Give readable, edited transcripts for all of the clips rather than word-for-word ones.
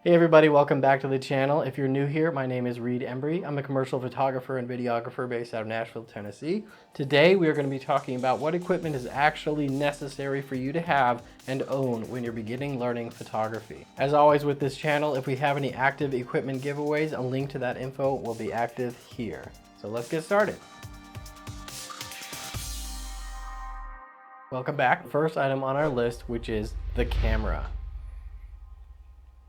Hey everybody, welcome back to the channel. If you're new here, my name is Embry. I'm a commercial photographer and videographer based out of Nashville, Tennessee. Today we are going to be talking about what equipment is actually necessary for you to have and own when you're beginning learning photography. As always with this channel, if we have any active equipment giveaways, a link to that info will be active here. So let's get started. Welcome back. First item on our list, which is the camera.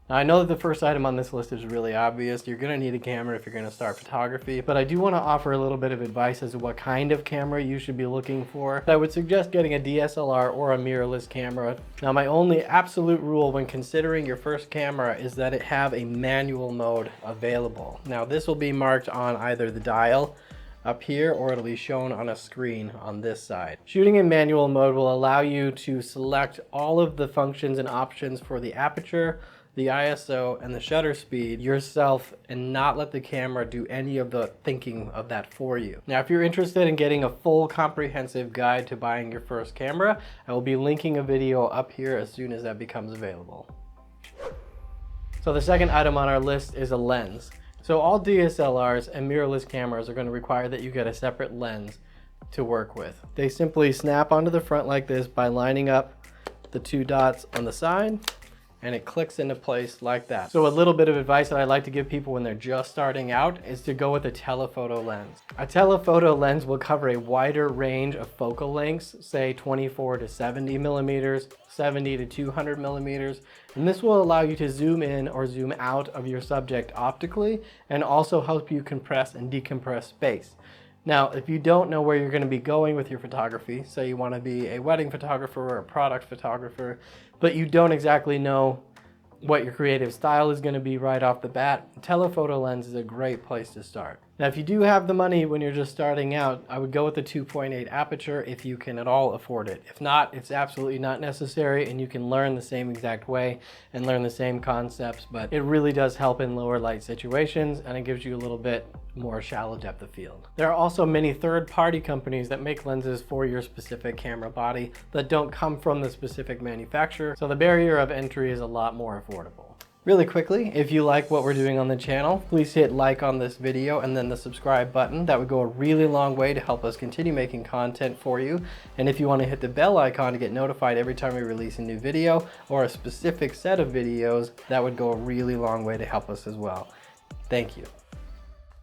Now, I know that the first item on this list is really obvious. You're going to need a camera if you're going to start photography, but I do want to offer a little bit of advice as to what kind of camera you should be looking for. I would suggest getting a DSLR or a mirrorless camera. Now, my only absolute rule when considering your first camera is that it have a manual mode available. Now, this will be marked on either the dial up here or it'll be shown on a screen on this side. Shooting in manual mode will allow you to select all of the functions and options for the aperture, the ISO, and the shutter speed yourself and not let the camera do any of the thinking of that for you. Now, if you're interested in getting a full comprehensive guide to buying your first camera, I will be linking a video up here as soon as that becomes available. So the second item on our list is a lens. So all DSLRs and mirrorless cameras are going to require that you get a separate lens to work with. They simply snap onto the front like this by lining up the two dots on the side, and it clicks into place like that. So a little bit of advice that I like to give people when they're just starting out is to go with a telephoto lens. A telephoto lens will cover a wider range of focal lengths, say 24 to 70 millimeters, 70 to 200 millimeters, and this will allow you to zoom in or zoom out of your subject optically and also help you compress and decompress space. Now, if you don't know where you're going to be going with your photography, say you want to be a wedding photographer or a product photographer, but you don't exactly know what your creative style is going to be right off the bat, a telephoto lens is a great place to start. Now, if you do have the money when you're just starting out, I would go with the 2.8 aperture if you can at all afford it. If not, it's absolutely not necessary and you can learn the same exact way and learn the same concepts, but it really does help in lower light situations and it gives you a little bit more shallow depth of field. There are also many third-party companies that make lenses for your specific camera body that don't come from the specific manufacturer, so the barrier of entry is a lot more affordable. Really quickly, if you like what we're doing on the channel, please hit like on this video and then the subscribe button. That would go a really long way to help us continue making content for you. And if you want to hit the bell icon to get notified every time we release a new video or a specific set of videos, that would go a really long way to help us as well. Thank you.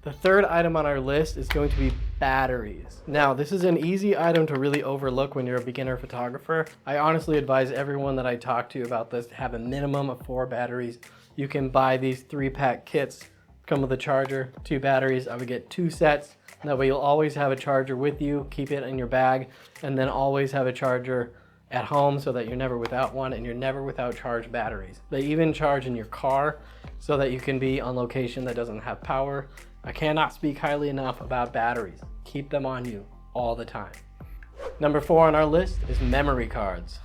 The third item on our list is going to be batteries. Now, this is an easy item to really overlook when you're a beginner photographer. I honestly advise everyone that I talk to about this to have a minimum of 4 batteries. You can buy these 3-pack kits, come with a charger, 2 batteries. I would get 2 sets. That way you'll always have a charger with you, keep it in your bag, and then always have a charger at home so that you're never without one and you're never without charged batteries. They even charge in your car so that you can be on location that doesn't have power. I cannot speak highly enough about batteries. Keep them on you all the time. Number 4 on our list is memory cards.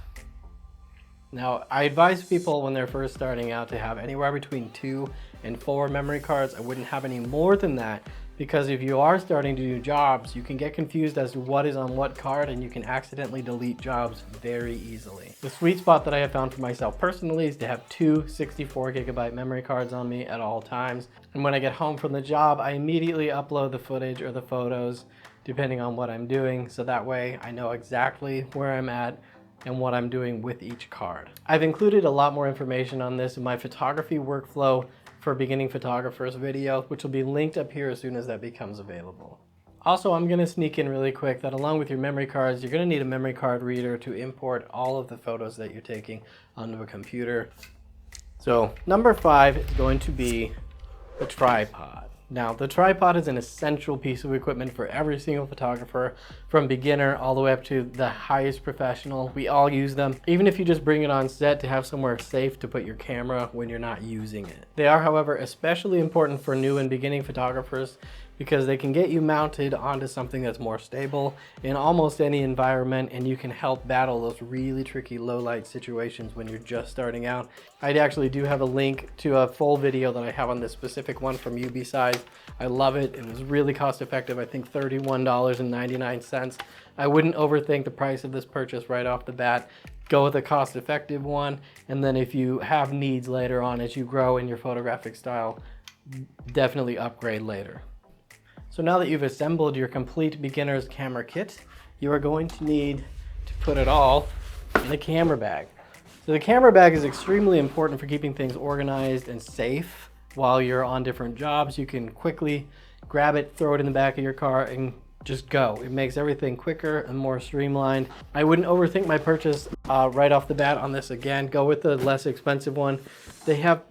Now, I advise people when they're first starting out to have anywhere between 2 and 4 memory cards. I wouldn't have any more than that because if you are starting to do jobs, you can get confused as to what is on what card and you can accidentally delete jobs very easily. The sweet spot that I have found for myself personally is to have 2 64GB memory cards on me at all times. And when I get home from the job, I immediately upload the footage or the photos depending on what I'm doing. So that way I know exactly where I'm at and what I'm doing with each card. I've included a lot more information on this in my photography workflow for beginning photographers video, which will be linked up here as soon as that becomes available. Also, I'm going to sneak in really quick that along with your memory cards, you're going to need a memory card reader to import all of the photos that you're taking onto a computer. So number 5 is going to be the tripod. Now, the tripod is an essential piece of equipment for every single photographer, from beginner all the way up to the highest professional. We all use them, even if you just bring it on set to have somewhere safe to put your camera when you're not using it. They are, however, especially important for new and beginning photographers because they can get you mounted onto something that's more stable in almost any environment, and you can help battle those really tricky low light situations when you're just starting out. I actually do have a link to a full video that I have on this specific one from UBsize. I love it. It was really cost effective. I think $31.99. I wouldn't overthink the price of this purchase right off the bat. go with a cost-effective one. And then if you have needs later on as you grow in your photographic style, definitely upgrade later. So now that you've assembled your complete beginner's camera kit, you are going to need to put it all in a camera bag. So the camera bag is extremely important for keeping things organized and safe while you're on different jobs. You can quickly grab it, throw it in the back of your car, and just go. It makes everything quicker and more streamlined. I wouldn't overthink my purchase right off the bat on this. Again, go with the less expensive one. They have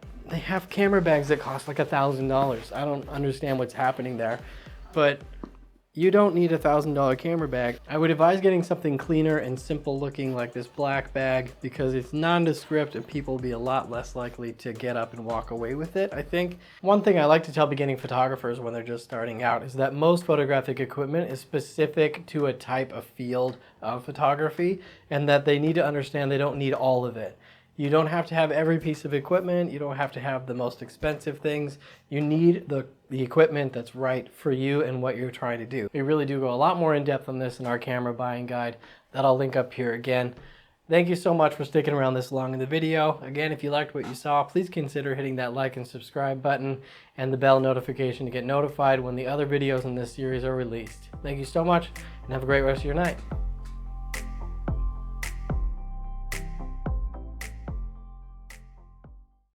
camera bags that cost like $1,000. I don't understand what's happening there, but you don't need a $1,000 camera bag. I would advise getting something cleaner and simple looking like this black bag, because it's nondescript and people will be a lot less likely to get up and walk away with it, I think. One thing I like to tell beginning photographers when they're just starting out is that most photographic equipment is specific to a type of field of photography, and that they need to understand they don't need all of it. You don't have to have every piece of equipment. You don't have to have the most expensive things. You need the equipment that's right for you and what you're trying to do. We really do go a lot more in depth on this in our camera buying guide that I'll link up here again. Thank you so much for sticking around this long in the video. Again, if you liked what you saw, please consider hitting that like and subscribe button and the bell notification to get notified when the other videos in this series are released. Thank you so much and have a great rest of your night.